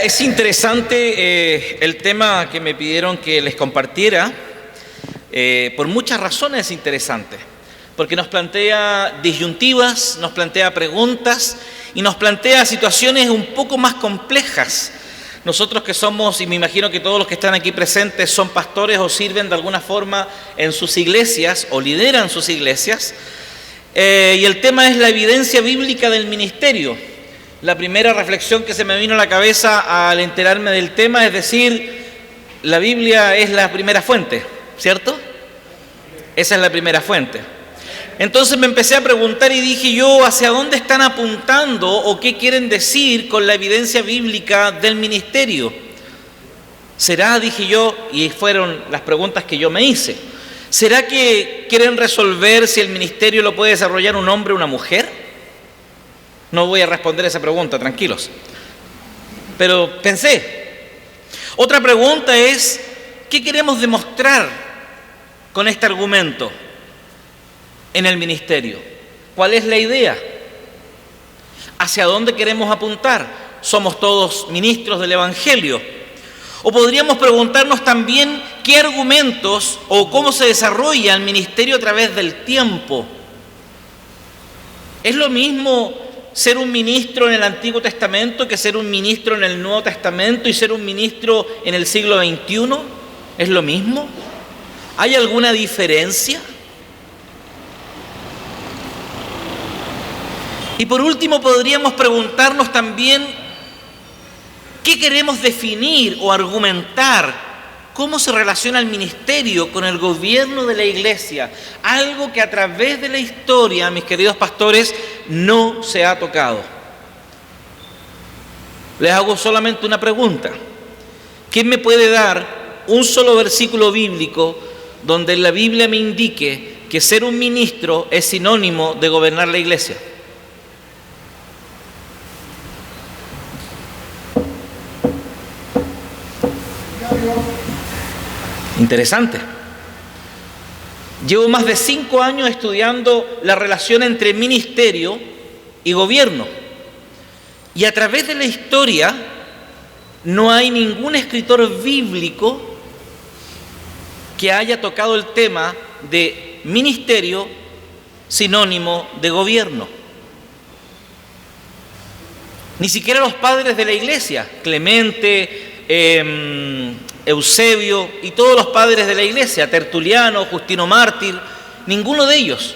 Es interesante el tema que me pidieron que les compartiera. Por muchas razones es interesante, porque nos plantea disyuntivas, nos plantea preguntas y nos plantea situaciones un poco más complejas. Nosotros que somos, y me imagino que todos los que están aquí presentes son pastores o sirven de alguna forma en sus iglesias o lideran sus iglesias, y el tema es la evidencia bíblica del ministerio. La primera reflexión que se me vino a la cabeza al enterarme del tema es decir, la Biblia es la primera fuente, ¿cierto? Esa es la primera fuente. Entonces me empecé a preguntar y dije yo, ¿hacia dónde están apuntando o qué quieren decir con la evidencia bíblica del ministerio? ¿Será, dije yo, y fueron las preguntas que yo me hice, ¿será que quieren resolver si el ministerio lo puede desarrollar un hombre o una mujer? No voy a responder esa pregunta, tranquilos. Pero pensé. Otra pregunta es, ¿qué queremos demostrar con este argumento en el ministerio? ¿Cuál es la idea? ¿Hacia dónde queremos apuntar? ¿Somos todos ministros del Evangelio? O podríamos preguntarnos también qué argumentos o cómo se desarrolla el ministerio a través del tiempo. ¿Es lo mismo ser un ministro en el Antiguo Testamento que ser un ministro en el Nuevo Testamento y ser un ministro en el siglo XXI? ¿Es lo mismo? ¿Hay alguna diferencia? Y por último podríamos preguntarnos también ¿qué queremos definir o argumentar? ¿Cómo se relaciona el ministerio con el gobierno de la iglesia? Algo que a través de la historia, mis queridos pastores, no se ha tocado. Les hago solamente una pregunta. ¿Quién me puede dar un solo versículo bíblico donde la Biblia me indique que ser un ministro es sinónimo de gobernar la iglesia? Interesante. Llevo más de 5 años estudiando la relación entre ministerio y gobierno. Y a través de la historia no hay ningún escritor bíblico que haya tocado el tema de ministerio sinónimo de gobierno. Ni siquiera los padres de la iglesia, Clemente, Eusebio y todos los padres de la iglesia, Tertuliano, Justino Mártir, ninguno de ellos.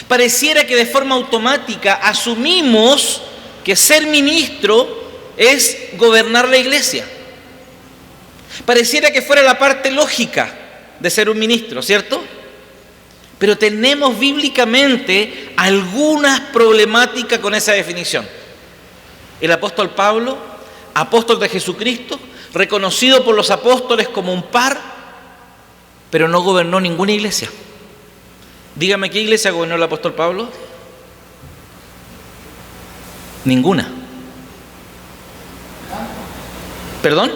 Pareciera que de forma automática asumimos que ser ministro es gobernar la iglesia. Pareciera que fuera la parte lógica de ser un ministro, ¿cierto? Pero tenemos bíblicamente algunas problemáticas con esa definición. El apóstol Pablo, apóstol de Jesucristo, reconocido por los apóstoles como un par, pero no gobernó ninguna iglesia. Dígame, ¿qué iglesia gobernó el apóstol Pablo? Ninguna. ¿Perdón?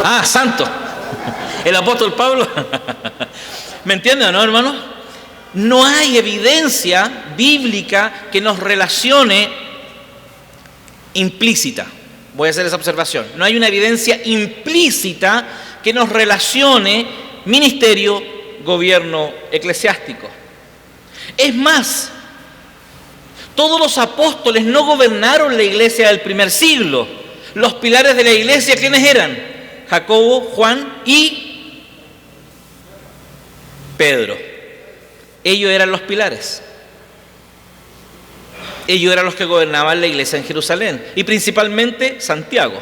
Ah, santo. El apóstol Pablo. ¿Me entienden, no, hermano? No hay evidencia bíblica que nos relacione implícita. Voy a hacer esa observación. No hay una evidencia implícita que nos relacione ministerio, gobierno eclesiástico. Es más, todos los apóstoles no gobernaron la iglesia del primer siglo. Los pilares de la iglesia, ¿quiénes eran? Jacobo, Juan y Pedro. Ellos eran los pilares. Ellos eran los que gobernaban la iglesia en Jerusalén y principalmente Santiago.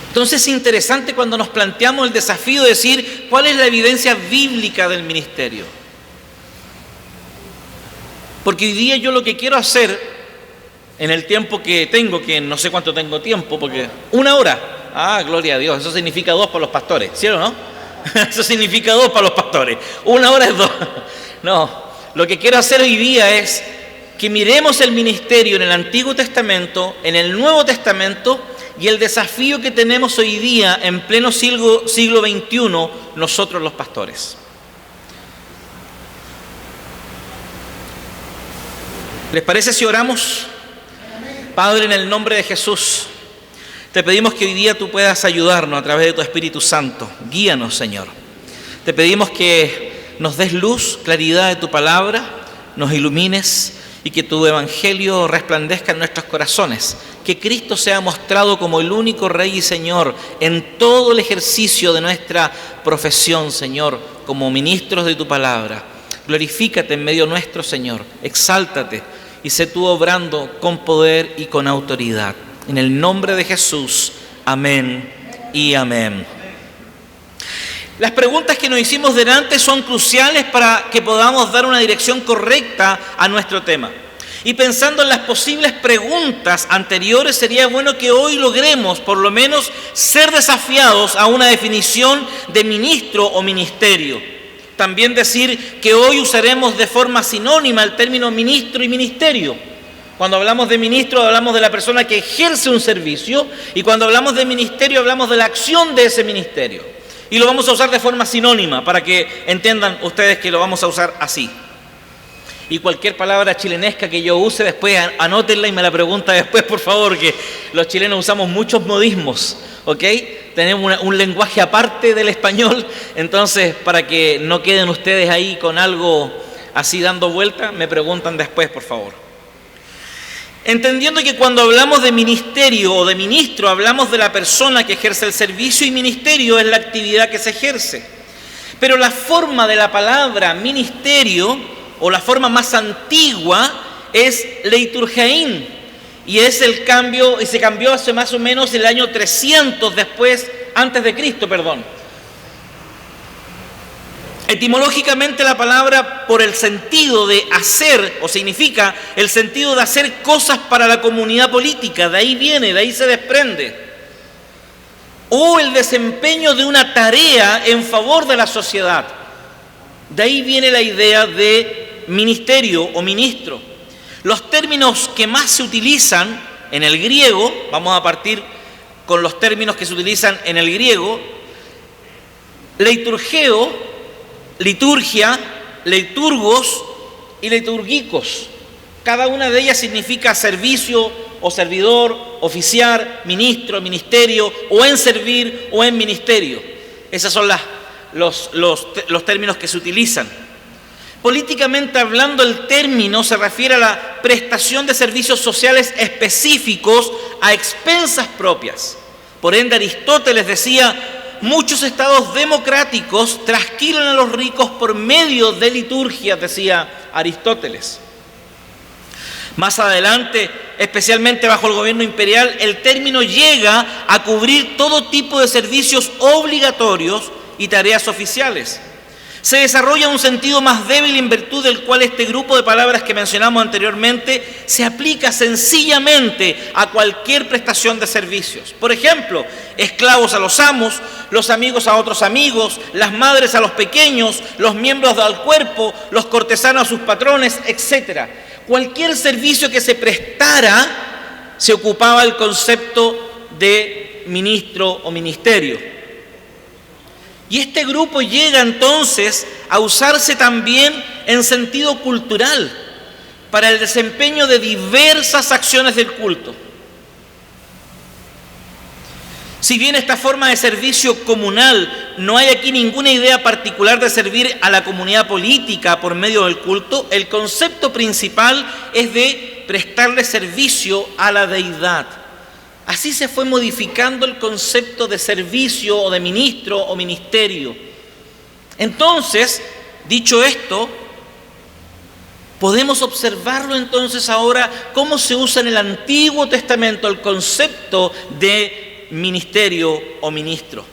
Entonces es interesante cuando nos planteamos el desafío de decir cuál es la evidencia bíblica del ministerio. Porque hoy día yo lo que quiero hacer en el tiempo que tengo, que no sé cuánto tengo tiempo, porque 1 hora, gloria a Dios, eso significa 2 para los pastores, ¿sí o no? Eso significa 2 para los pastores, 1 hora es 2, no. Lo que quiero hacer hoy día es que miremos el ministerio en el Antiguo Testamento, en el Nuevo Testamento y el desafío que tenemos hoy día en pleno siglo XXI nosotros los pastores. ¿Les parece si oramos? Padre, en el nombre de Jesús, te pedimos que hoy día tú puedas ayudarnos a través de tu Espíritu Santo. Guíanos, Señor. Te pedimos que nos des luz, claridad de tu palabra, nos ilumines y que tu evangelio resplandezca en nuestros corazones. Que Cristo sea mostrado como el único Rey y Señor en todo el ejercicio de nuestra profesión, Señor, como ministros de tu palabra. Glorifícate en medio nuestro, Señor. Exáltate y sé tú obrando con poder y con autoridad. En el nombre de Jesús, amén y amén. Las preguntas que nos hicimos delante son cruciales para que podamos dar una dirección correcta a nuestro tema. Y pensando en las posibles preguntas anteriores, sería bueno que hoy logremos, por lo menos, ser desafiados a una definición de ministro o ministerio. También decir que hoy usaremos de forma sinónima el término ministro y ministerio. Cuando hablamos de ministro, hablamos de la persona que ejerce un servicio, y cuando hablamos de ministerio, hablamos de la acción de ese ministerio. Y lo vamos a usar de forma sinónima, para que entiendan ustedes que lo vamos a usar así. Y cualquier palabra chilenesca que yo use, después anótenla y me la pregunta después, por favor, que los chilenos usamos muchos modismos, ¿ok? Tenemos un lenguaje aparte del español, entonces para que no queden ustedes ahí con algo así dando vuelta, me preguntan después, por favor. Entendiendo que cuando hablamos de ministerio o de ministro, hablamos de la persona que ejerce el servicio, y ministerio es la actividad que se ejerce. Pero la forma de la palabra ministerio, o la forma más antigua, es leiturgein, y es el cambio, y se cambió hace más o menos el año 300 antes de Cristo. Etimológicamente la palabra, por el sentido de hacer, o significa el sentido de hacer cosas para la comunidad política, de ahí viene, de ahí se desprende, o el desempeño de una tarea en favor de la sociedad. De ahí viene la idea de ministerio o ministro. Los términos que más se utilizan en el griego, vamos a partir con los términos que se utilizan en el griego: leiturgeo, liturgia, liturgos y liturgicos. Cada una de ellas significa servicio o servidor, oficiar, ministro, ministerio, o en servir o en ministerio. Esos son los términos que se utilizan. Políticamente hablando, el término se refiere a la prestación de servicios sociales específicos a expensas propias. Por ende, Aristóteles decía: muchos estados democráticos trasquilan a los ricos por medio de liturgias, decía Aristóteles. Más adelante, especialmente bajo el gobierno imperial, el término llega a cubrir todo tipo de servicios obligatorios y tareas oficiales. Se desarrolla un sentido más débil en virtud del cual este grupo de palabras que mencionamos anteriormente se aplica sencillamente a cualquier prestación de servicios. Por ejemplo, esclavos a los amos, los amigos a otros amigos, las madres a los pequeños, los miembros del cuerpo, los cortesanos a sus patrones, etc. Cualquier servicio que se prestara se ocupaba el concepto de ministro o ministerio. Y este grupo llega entonces a usarse también en sentido cultural para el desempeño de diversas acciones del culto. Si bien esta forma de servicio comunal, no hay aquí ninguna idea particular de servir a la comunidad política por medio del culto, el concepto principal es de prestarle servicio a la deidad. Así se fue modificando el concepto de servicio o de ministro o ministerio. Entonces, dicho esto, podemos observarlo entonces ahora cómo se usa en el Antiguo Testamento el concepto de ministerio o ministro.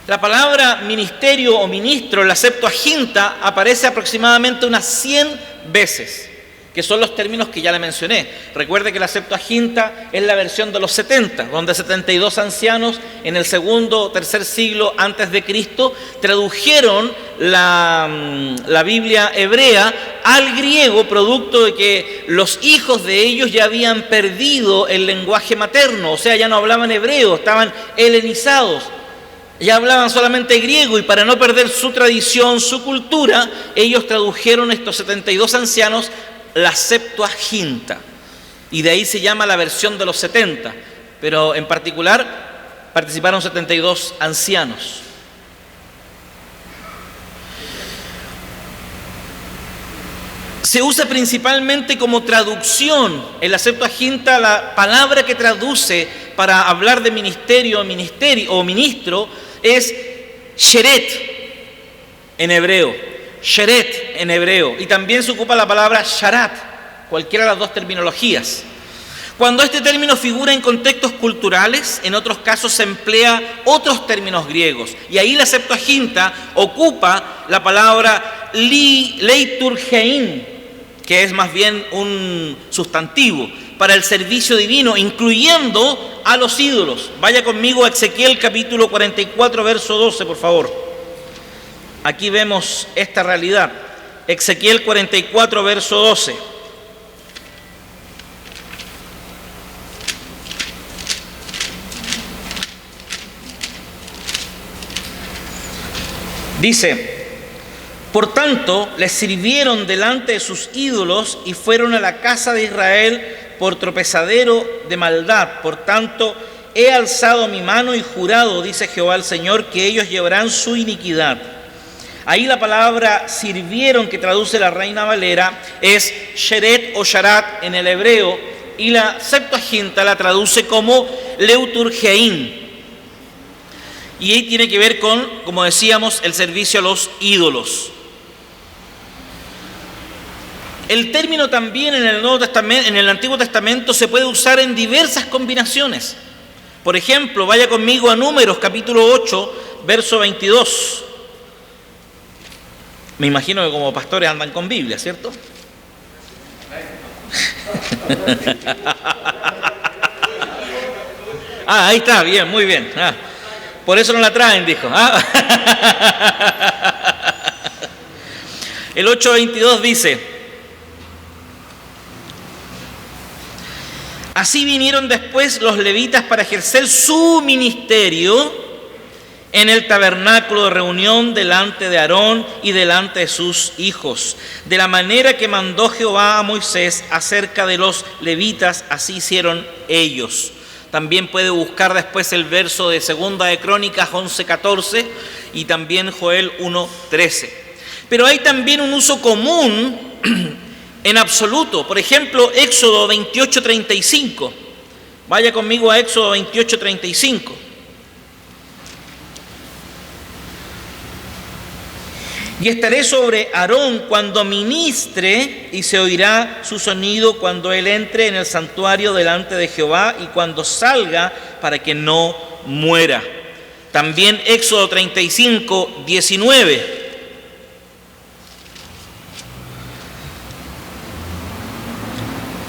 La palabra ministerio o ministro en la Septuaginta aparece aproximadamente unas 100 veces, que son los términos que ya le mencioné. Recuerde que la Septuaginta es la versión de los 70, donde 72 ancianos en el segundo o tercer siglo antes de Cristo tradujeron la Biblia hebrea al griego, producto de que los hijos de ellos ya habían perdido el lenguaje materno, o sea, ya no hablaban hebreo, estaban helenizados. Ya hablaban solamente griego, y para no perder su tradición, su cultura, ellos tradujeron estos 72 ancianos la Septuaginta, y de ahí se llama la versión de los 70, pero en particular participaron 72 ancianos. Se usa principalmente como traducción en la Septuaginta. La palabra que traduce para hablar de ministerio o ministro es sheret en hebreo, sheret en hebreo, y también se ocupa la palabra sharat, cualquiera de las dos terminologías. Cuando este término figura en contextos culturales, en otros casos se emplea otros términos griegos, y ahí la Septuaginta ocupa la palabra leiturgein, que es más bien un sustantivo, para el servicio divino, incluyendo a los ídolos. Vaya conmigo a Ezequiel capítulo 44, verso 12, por favor. Aquí vemos esta realidad. Ezequiel 44, verso 12. Dice: por tanto, les sirvieron delante de sus ídolos y fueron a la casa de Israel por tropezadero de maldad. Por tanto, he alzado mi mano y jurado, dice Jehová el Señor, que ellos llevarán su iniquidad. Ahí la palabra sirvieron, que traduce la Reina Valera, es sheret o sharat en el hebreo, y la Septuaginta la traduce como leiturgein. Y ahí tiene que ver con, como decíamos, el servicio a los ídolos. El término también en el Antiguo Testamento se puede usar en diversas combinaciones. Por ejemplo, vaya conmigo a Números capítulo 8, verso 22. Me imagino que como pastores andan con Biblia, ¿cierto? Ahí está, bien, muy bien. Por eso no la traen, dijo. El 8:22 dice: así vinieron después los levitas para ejercer su ministerio en el tabernáculo de reunión delante de Aarón y delante de sus hijos. De la manera que mandó Jehová a Moisés acerca de los levitas, así hicieron ellos. También puede buscar después el verso de Segunda de Crónicas 11:14 y también Joel 1:13. Pero hay también un uso común en absoluto. Por ejemplo, Éxodo 28:35. Vaya conmigo a Éxodo 28:35. Y estaré sobre Aarón cuando ministre, y se oirá su sonido cuando él entre en el santuario delante de Jehová y cuando salga, para que no muera. También Éxodo 35:19.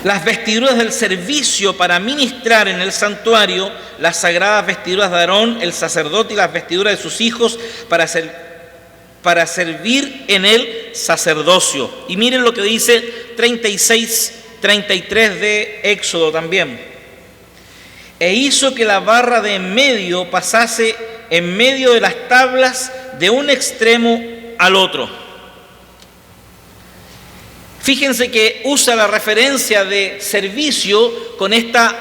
Las vestiduras del servicio para ministrar en el santuario, las sagradas vestiduras de Aarón, el sacerdote, y las vestiduras de sus hijos para servir en el sacerdocio. Y miren lo que dice 36:33 de Éxodo también. E hizo que la barra de en medio pasase en medio de las tablas de un extremo al otro. Fíjense que usa la referencia de servicio con esta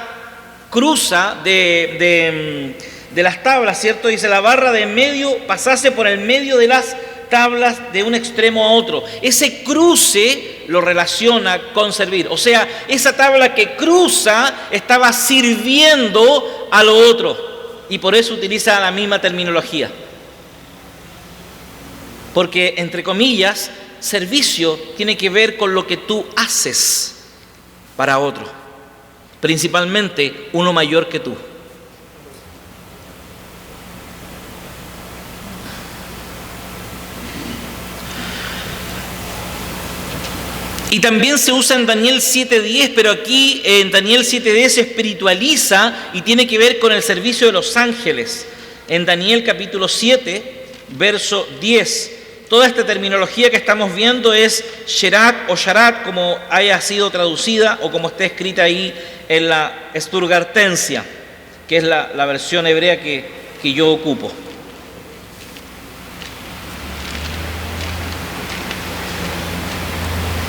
cruza de las tablas, ¿cierto? Dice: la barra de en medio pasase por el medio de las tablas de un extremo a otro. Ese cruce lo relaciona con servir. O sea, esa tabla que cruza estaba sirviendo a lo otro. Y por eso utiliza la misma terminología. Porque, entre comillas, servicio tiene que ver con lo que tú haces para otro, principalmente uno mayor que tú. Y también se usa en Daniel 7:10, pero aquí en Daniel 7:10 se espiritualiza y tiene que ver con el servicio de los ángeles. En Daniel capítulo 7, verso 10. Toda esta terminología que estamos viendo es sherat o sharat, como haya sido traducida o como está escrita ahí en la Sturgartensia, que es la versión hebrea que yo ocupo.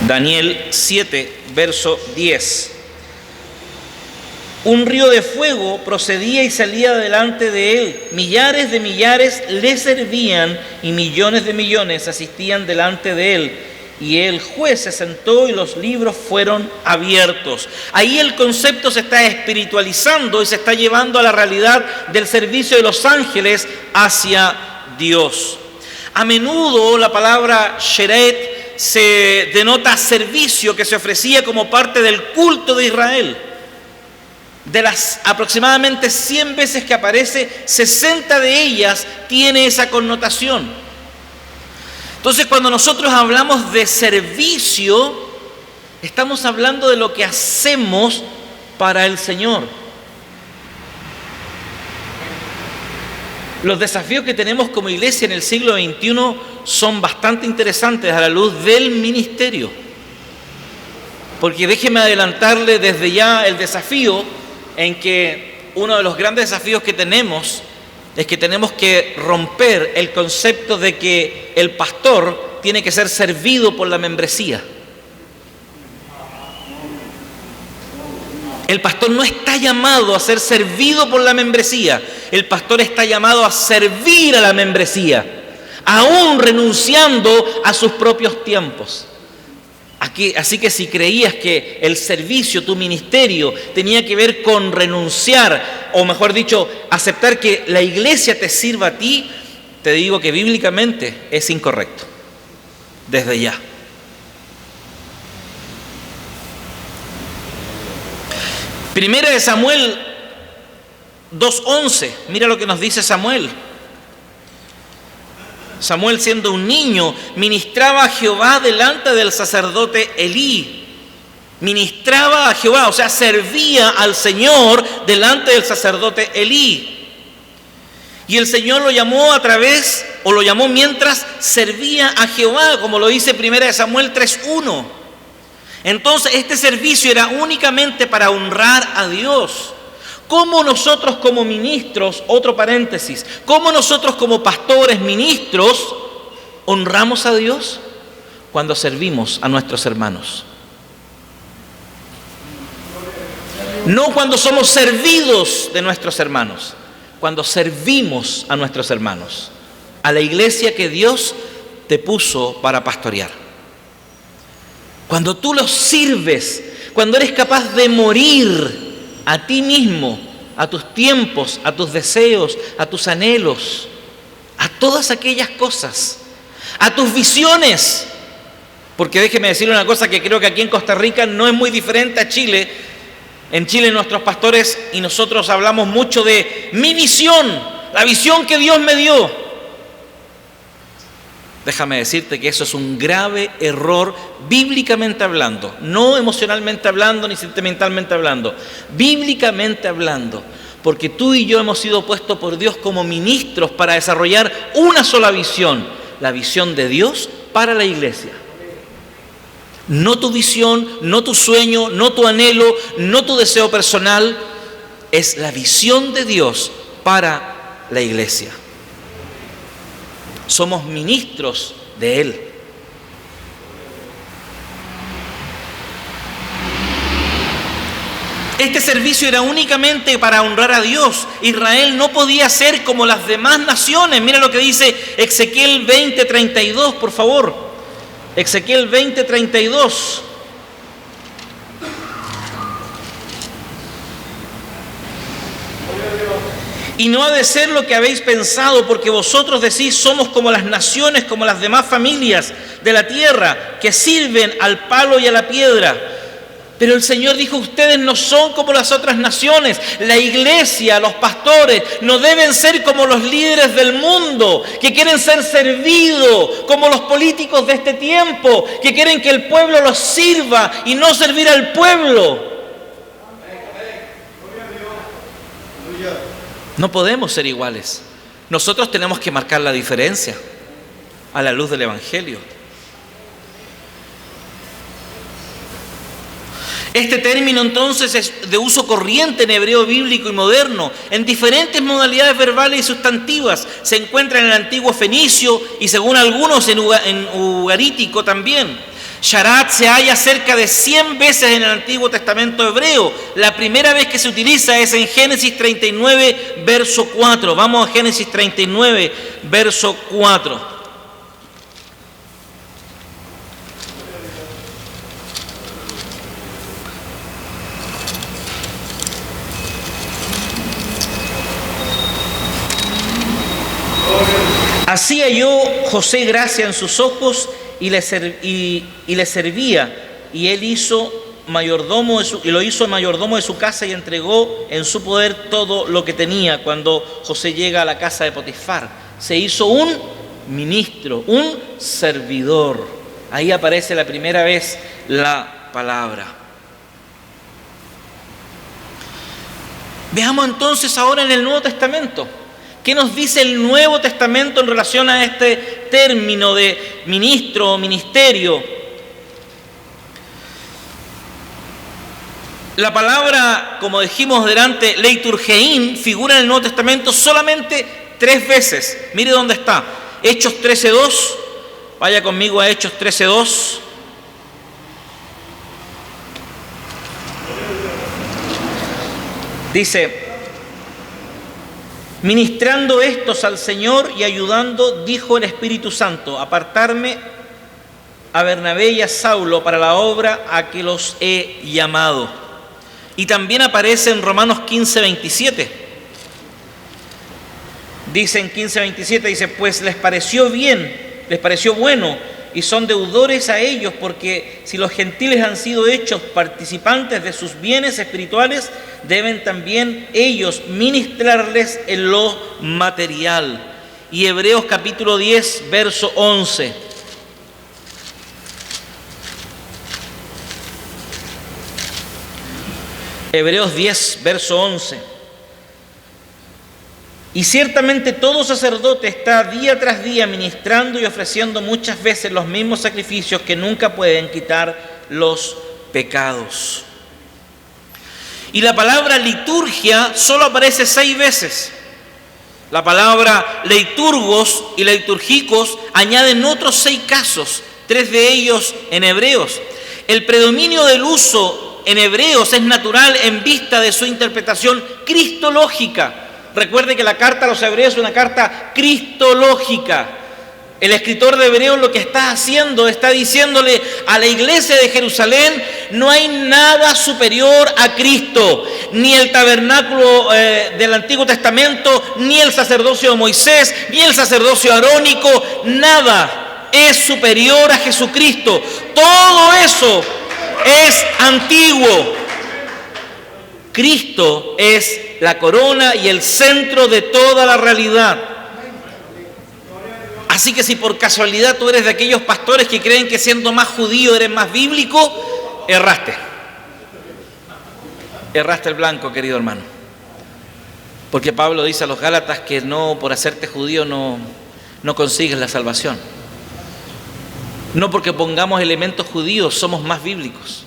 Daniel 7, verso 10. Un río de fuego procedía y salía delante de él. Millares de millares le servían y millones de millones asistían delante de él. Y el juez se sentó y los libros fueron abiertos. Ahí el concepto se está espiritualizando y se está llevando a la realidad del servicio de los ángeles hacia Dios. A menudo la palabra sheret se denota servicio que se ofrecía como parte del culto de Israel. De las aproximadamente 100 veces que aparece, 60 de ellas tiene esa connotación. Entonces, cuando nosotros hablamos de servicio, estamos hablando de lo que hacemos para el Señor. Los desafíos que tenemos como iglesia en el siglo XXI son bastante interesantes a la luz del ministerio. Porque déjeme adelantarle desde ya el desafío en que uno de los grandes desafíos que tenemos es que tenemos que romper el concepto de que el pastor tiene que ser servido por la membresía. El pastor no está llamado a ser servido por la membresía. El pastor está llamado a servir a la membresía, aún renunciando a sus propios tiempos. Así que si creías que el servicio, tu ministerio, tenía que ver con renunciar, o mejor dicho, aceptar que la iglesia te sirva a ti, te digo que bíblicamente es incorrecto, desde ya. Primera de Samuel 2:11, mira lo que nos dice Samuel. Samuel, siendo un niño, ministraba a Jehová delante del sacerdote Elí. Ministraba a Jehová, o sea, servía al Señor delante del sacerdote Elí. Y el Señor lo llamó lo llamó mientras servía a Jehová, como lo dice 1 Samuel 3:1. Entonces, este servicio era únicamente para honrar a Dios. ¿Cómo nosotros como ministros, otro paréntesis, cómo nosotros como pastores, ministros, honramos a Dios? Cuando servimos a nuestros hermanos. No cuando somos servidos de nuestros hermanos, cuando servimos a nuestros hermanos, a la iglesia que Dios te puso para pastorear. Cuando tú los sirves, cuando eres capaz de morir a ti mismo, a tus tiempos, a tus deseos, a tus anhelos, a todas aquellas cosas, a tus visiones. Porque déjeme decirle una cosa que creo que aquí en Costa Rica no es muy diferente a Chile. En Chile nuestros pastores y nosotros hablamos mucho de mi visión, la visión que Dios me dio. Déjame decirte que eso es un grave error bíblicamente hablando, no emocionalmente hablando ni sentimentalmente hablando, bíblicamente hablando, porque tú y yo hemos sido puestos por Dios como ministros para desarrollar una sola visión, la visión de Dios para la iglesia. No tu visión, no tu sueño, no tu anhelo, no tu deseo personal, es la visión de Dios para la iglesia. Somos ministros de Él. Este servicio era únicamente para honrar a Dios. Israel no podía ser como las demás naciones. Mira lo que dice Ezequiel 20:32, por favor. Ezequiel 20:32. Y no ha de ser lo que habéis pensado, porque vosotros decís, somos como las naciones, como las demás familias de la tierra, que sirven al palo y a la piedra. Pero el Señor dijo, ustedes no son como las otras naciones. La iglesia, los pastores, no deben ser como los líderes del mundo, que quieren ser servidos, como los políticos de este tiempo, que quieren que el pueblo los sirva y no servir al pueblo. No podemos ser iguales. Nosotros tenemos que marcar la diferencia a la luz del Evangelio. Este término entonces es de uso corriente en hebreo bíblico y moderno, en diferentes modalidades verbales y sustantivas. Se encuentra en el antiguo fenicio y según algunos en ugarítico también. Sharat se halla cerca de 100 veces en el Antiguo Testamento hebreo. La primera vez que se utiliza es en Génesis 39, verso 4. Vamos a Génesis 39, verso 4. Así halló José gracia en sus ojos y le servía, y él lo hizo mayordomo de su casa y entregó en su poder todo lo que tenía. Cuando José llega a la casa de Potifar, se hizo un ministro, un servidor. Ahí aparece la primera vez la palabra. Veamos entonces ahora en el Nuevo Testamento. ¿Qué nos dice el Nuevo Testamento en relación a este término de ministro o ministerio? La palabra, como dijimos delante, leiturgein, figura en el Nuevo Testamento solamente 3 veces. Mire dónde está. Hechos 13:2. Vaya conmigo a Hechos 13:2. Dice: ministrando estos al Señor y ayudando, dijo el Espíritu Santo, apartarme a Bernabé y a Saulo para la obra a que los he llamado. Y también aparece en Romanos 15:27. Dice en 15:27, dice, pues les pareció bueno, y son deudores a ellos, porque si los gentiles han sido hechos participantes de sus bienes espirituales, deben también ellos ministrarles en lo material. Y Hebreos capítulo 10, verso 11. Hebreos 10, verso 11. Y ciertamente todo sacerdote está día tras día ministrando y ofreciendo muchas veces los mismos sacrificios que nunca pueden quitar los pecados. Y la palabra liturgia solo aparece 6 veces. La palabra leiturgos y liturgicos añaden otros 6 casos, 3 de ellos en Hebreos. El predominio del uso en Hebreos es natural en vista de su interpretación cristológica. Recuerde que la carta a los Hebreos es una carta cristológica. El escritor de Hebreos lo que está haciendo, está diciéndole a la iglesia de Jerusalén, no hay nada superior a Cristo, ni el tabernáculo del Antiguo Testamento, ni el sacerdocio de Moisés, ni el sacerdocio arónico, nada es superior a Jesucristo. Todo eso es antiguo. Cristo es la corona y el centro de toda la realidad. Así que si por casualidad tú eres de aquellos pastores que creen que siendo más judío eres más bíblico, erraste. Erraste el blanco, querido hermano. Porque Pablo dice a los Gálatas que no, por hacerte judío no consigues la salvación. No porque pongamos elementos judíos somos más bíblicos.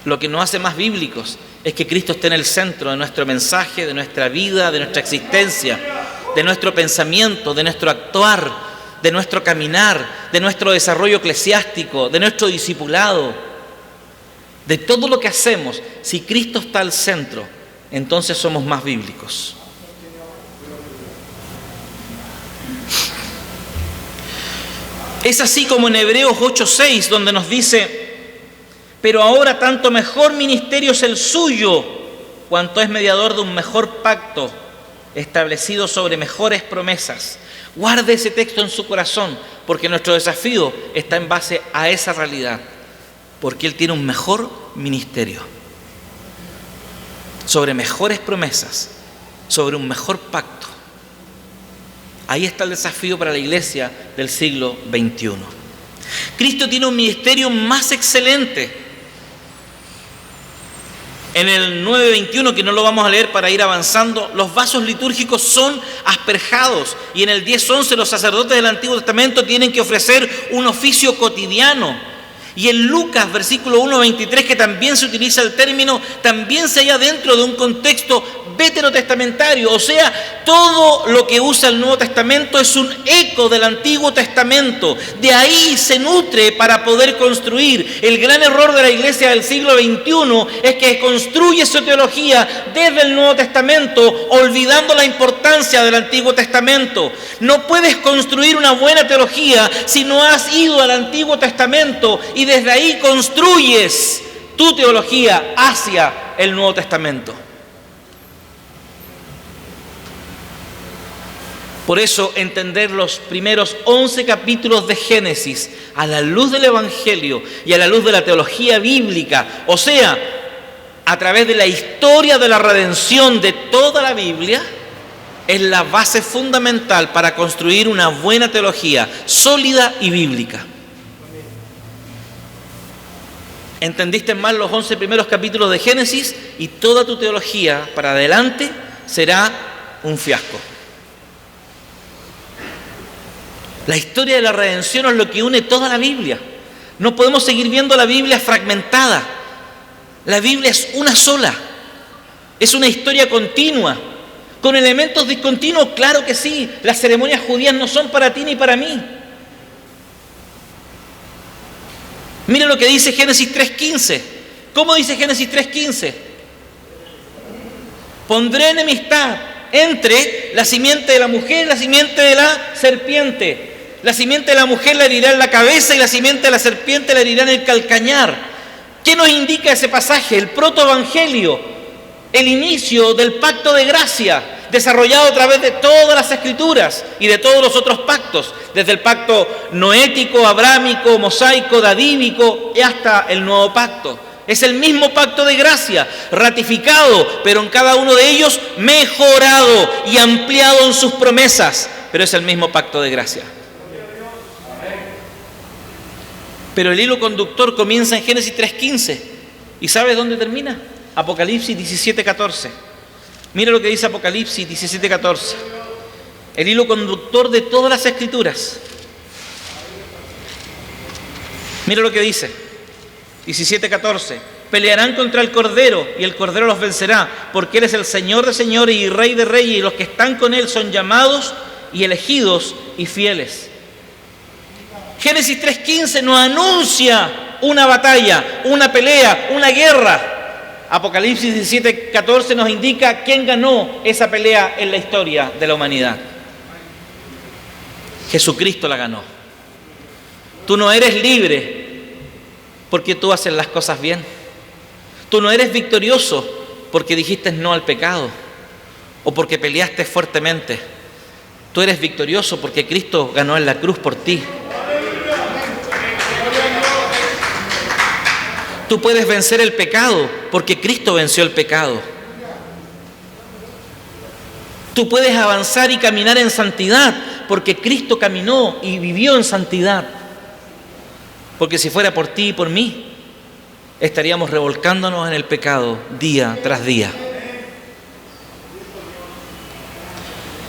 Lo que nos hace más bíblicos es que Cristo esté en el centro de nuestro mensaje, de nuestra vida, de nuestra existencia, de nuestro pensamiento, de nuestro actuar, de nuestro caminar, de nuestro desarrollo eclesiástico, de nuestro discipulado, de todo lo que hacemos. Si Cristo está al centro, entonces somos más bíblicos. Es así como en Hebreos 8:6, donde nos dice: pero ahora tanto mejor ministerio es el suyo, cuanto es mediador de un mejor pacto, establecido sobre mejores promesas. Guarde ese texto en su corazón, porque nuestro desafío está en base a esa realidad, porque Él tiene un mejor ministerio, sobre mejores promesas, sobre un mejor pacto. Ahí está el desafío para la iglesia del siglo XXI. Cristo tiene un ministerio más excelente. En el 9:21, que no lo vamos a leer para ir avanzando, los vasos litúrgicos son asperjados. Y en el 10:11 los sacerdotes del Antiguo Testamento tienen que ofrecer un oficio cotidiano. Y en Lucas, versículo 1:23, que también se utiliza el término, también se halla dentro de un contexto veterotestamentario, o sea, todo lo que usa el Nuevo Testamento es un eco del Antiguo Testamento. De ahí se nutre para poder construir. El gran error de la iglesia del siglo XXI es que construye su teología desde el Nuevo Testamento, olvidando la importancia del Antiguo Testamento. No puedes construir una buena teología si no has ido al Antiguo Testamento y desde ahí construyes tu teología hacia el Nuevo Testamento. Por eso, entender los primeros 11 capítulos de Génesis a la luz del Evangelio y a la luz de la teología bíblica, o sea, a través de la historia de la redención de toda la Biblia, es la base fundamental para construir una buena teología sólida y bíblica. Entendiste mal los 11 primeros capítulos de Génesis y toda tu teología para adelante será un fiasco. La historia de la redención es lo que une toda la Biblia. No podemos seguir viendo la Biblia fragmentada. La Biblia es una sola. Es una historia continua. ¿Con elementos discontinuos? Claro que sí. Las ceremonias judías no son para ti ni para mí. Mira lo que dice Génesis 3:15. ¿Cómo dice Génesis 3:15? Pondré enemistad entre la simiente de la mujer y la simiente de la serpiente. La simiente de la mujer le herirá en la cabeza y la simiente de la serpiente le herirá en el calcañar. ¿Qué nos indica ese pasaje? El protoevangelio, el inicio del pacto de gracia, desarrollado a través de todas las escrituras y de todos los otros pactos, desde el pacto noético, abrámico, mosaico, davídico y hasta el nuevo pacto. Es el mismo pacto de gracia, ratificado, pero en cada uno de ellos mejorado y ampliado en sus promesas, pero es el mismo pacto de gracia. Pero el hilo conductor comienza en Génesis 3:15. ¿Y sabes dónde termina? Apocalipsis 17:14. Mira lo que dice Apocalipsis 17:14. El hilo conductor de todas las escrituras. Mira lo que dice. 17:14. Pelearán contra el Cordero y el Cordero los vencerá, porque Él es el Señor de señores y Rey de reyes, y los que están con Él son llamados y elegidos y fieles. Génesis 3:15 nos anuncia una batalla, una pelea, una guerra. Apocalipsis 17:14 nos indica quién ganó esa pelea en la historia de la humanidad. Jesucristo la ganó. Tú no eres libre porque tú haces las cosas bien. Tú no eres victorioso porque dijiste no al pecado o porque peleaste fuertemente. Tú eres victorioso porque Cristo ganó en la cruz por ti. Tú puedes vencer el pecado porque Cristo venció el pecado. Tú puedes avanzar y caminar en santidad porque Cristo caminó y vivió en santidad. Porque si fuera por ti y por mí, estaríamos revolcándonos en el pecado día tras día.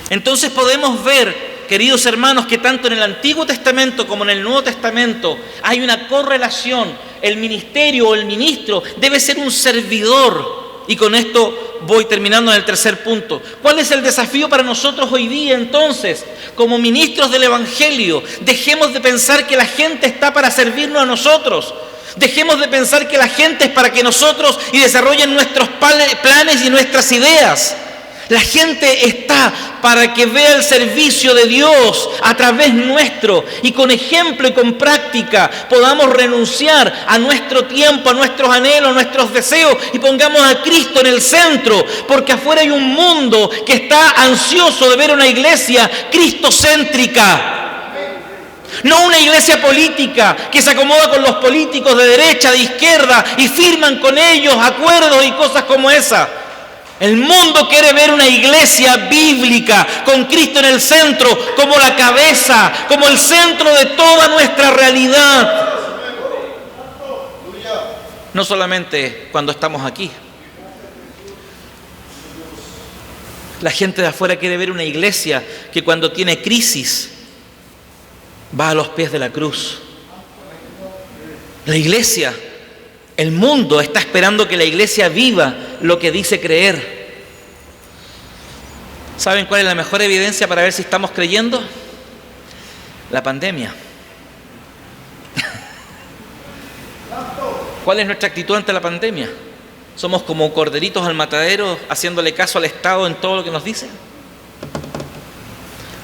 Entonces podemos ver, queridos hermanos, que tanto en el Antiguo Testamento como en el Nuevo Testamento hay una correlación. El ministerio o el ministro debe ser un servidor. Y con esto voy terminando en el tercer punto. ¿Cuál es el desafío para nosotros hoy día entonces? Como ministros del Evangelio, dejemos de pensar que la gente está para servirnos a nosotros. Dejemos de pensar que la gente es para que nosotros y desarrollen nuestros planes y nuestras ideas. La gente está para que vea el servicio de Dios a través nuestro y con ejemplo y con práctica podamos renunciar a nuestro tiempo, a nuestros anhelos, a nuestros deseos y pongamos a Cristo en el centro, porque afuera hay un mundo que está ansioso de ver una iglesia cristocéntrica. No una iglesia política que se acomoda con los políticos de derecha, de izquierda y firman con ellos acuerdos y cosas como esa. El mundo quiere ver una iglesia bíblica con Cristo en el centro, como la cabeza, como el centro de toda nuestra realidad. No solamente cuando estamos aquí. La gente de afuera quiere ver una iglesia que cuando tiene crisis va a los pies de la cruz. La iglesia, el mundo está esperando que la iglesia viva lo que dice creer. ¿Saben cuál es la mejor evidencia para ver si estamos creyendo? La pandemia. ¿Cuál es nuestra actitud ante la pandemia? ¿Somos como corderitos al matadero haciéndole caso al Estado en todo lo que nos dice?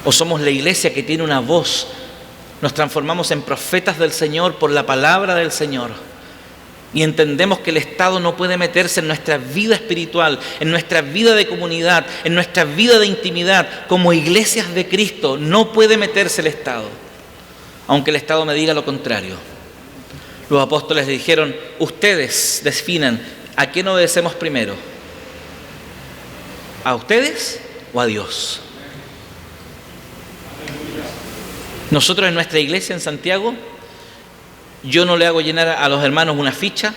¿O somos la iglesia que tiene una voz? Nos transformamos en profetas del Señor por la palabra del Señor. Y entendemos que el Estado no puede meterse en nuestra vida espiritual, en nuestra vida de comunidad, en nuestra vida de intimidad. Como iglesias de Cristo no puede meterse el Estado, aunque el Estado me diga lo contrario. Los apóstoles le dijeron, ustedes definan a quién obedecemos primero, ¿a ustedes o a Dios? Nosotros en nuestra iglesia en Santiago, yo no le hago llenar a los hermanos una ficha,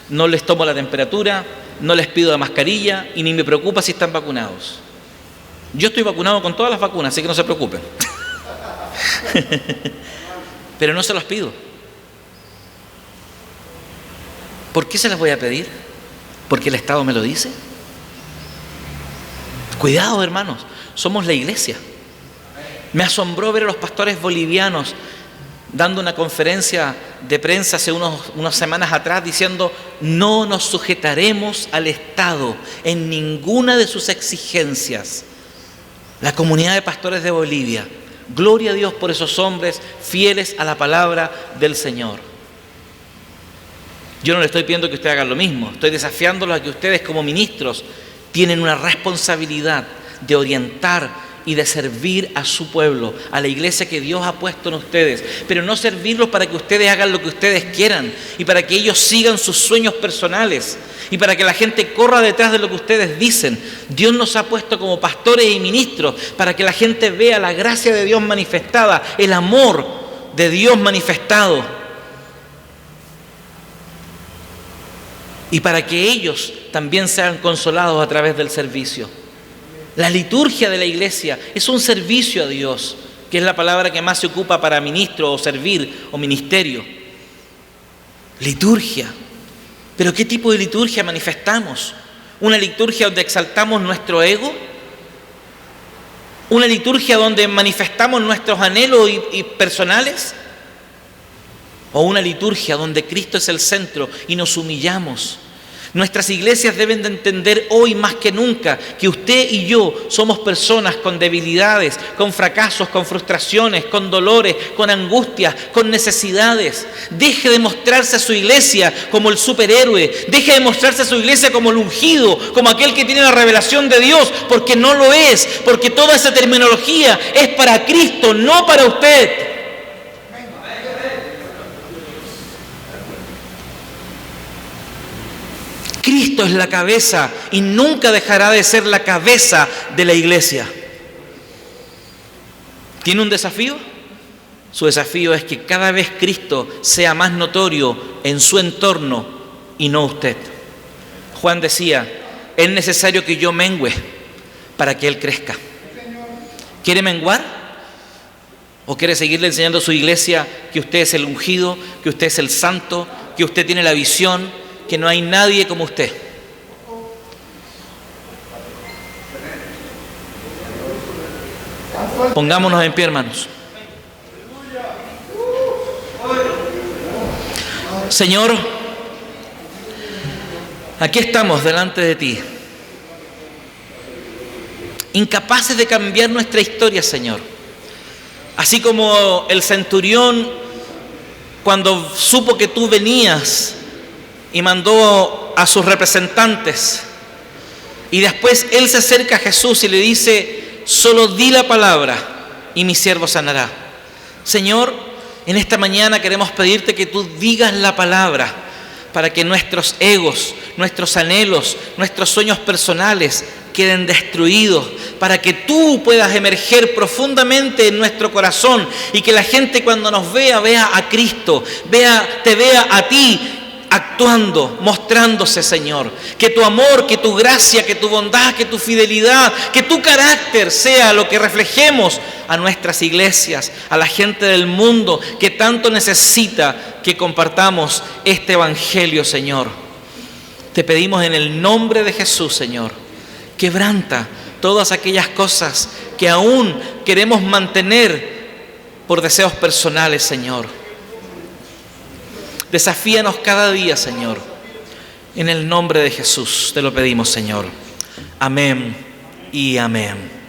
no les tomo la temperatura, no les pido la mascarilla y ni me preocupa si están vacunados. Yo estoy vacunado con todas las vacunas, así que no se preocupen. Pero no se los pido. ¿Por qué se las voy a pedir? ¿Porque el Estado me lo dice? Cuidado, hermanos, somos la iglesia. Me asombró ver a los pastores bolivianos dando una conferencia de prensa hace unas semanas atrás diciendo, no nos sujetaremos al Estado en ninguna de sus exigencias. La comunidad de pastores de Bolivia, gloria a Dios por esos hombres fieles a la palabra del Señor. Yo no le estoy pidiendo que ustedes hagan lo mismo, estoy desafiándolos a que ustedes como ministros tienen una responsabilidad de orientar y de servir a su pueblo, a la iglesia que Dios ha puesto en ustedes, pero no servirlos para que ustedes hagan lo que ustedes quieran y para que ellos sigan sus sueños personales y para que la gente corra detrás de lo que ustedes dicen. Dios nos ha puesto como pastores y ministros para que la gente vea la gracia de Dios manifestada, el amor de Dios manifestado, y para que ellos también sean consolados a través del servicio. La liturgia de la iglesia es un servicio a Dios, que es la palabra que más se ocupa para ministro o servir o ministerio. Liturgia. ¿Pero qué tipo de liturgia manifestamos? ¿Una liturgia donde exaltamos nuestro ego? ¿Una liturgia donde manifestamos nuestros anhelos y personales? ¿O una liturgia donde Cristo es el centro y nos humillamos? Nuestras iglesias deben de entender hoy más que nunca que usted y yo somos personas con debilidades, con fracasos, con frustraciones, con dolores, con angustias, con necesidades. Deje de mostrarse a su iglesia como el superhéroe, deje de mostrarse a su iglesia como el ungido, como aquel que tiene la revelación de Dios, porque no lo es, porque toda esa terminología es para Cristo, no para usted. Cristo es la cabeza y nunca dejará de ser la cabeza de la iglesia. ¿Tiene un desafío? Su desafío es que cada vez Cristo sea más notorio en su entorno y no usted. Juan decía, es necesario que yo mengüe para que Él crezca. ¿Quiere menguar? ¿O quiere seguirle enseñando a su iglesia que usted es el ungido, que usted es el santo, que usted tiene la visión, que no hay nadie como usted? Pongámonos en pie, hermanos. Señor, aquí estamos delante de ti, incapaces de cambiar nuestra historia, Señor. Así como el centurión, cuando supo que tú venías y mandó a sus representantes, y después él se acerca a Jesús y le dice, solo di la palabra y mi siervo sanará. Señor, en esta mañana queremos pedirte que tú digas la palabra para que nuestros egos, nuestros anhelos, nuestros sueños personales queden destruidos, para que tú puedas emerger profundamente en nuestro corazón y que la gente cuando nos vea, vea a Cristo, te vea a ti actuando, mostrándose, Señor. Que tu amor, que tu gracia, que tu bondad, que tu fidelidad, que tu carácter sea lo que reflejemos a nuestras iglesias, a la gente del mundo que tanto necesita que compartamos este evangelio, Señor. Te pedimos en el nombre de Jesús, Señor, quebranta todas aquellas cosas que aún queremos mantener por deseos personales, Señor. Desafíanos cada día, Señor. En el nombre de Jesús te lo pedimos, Señor. Amén y amén.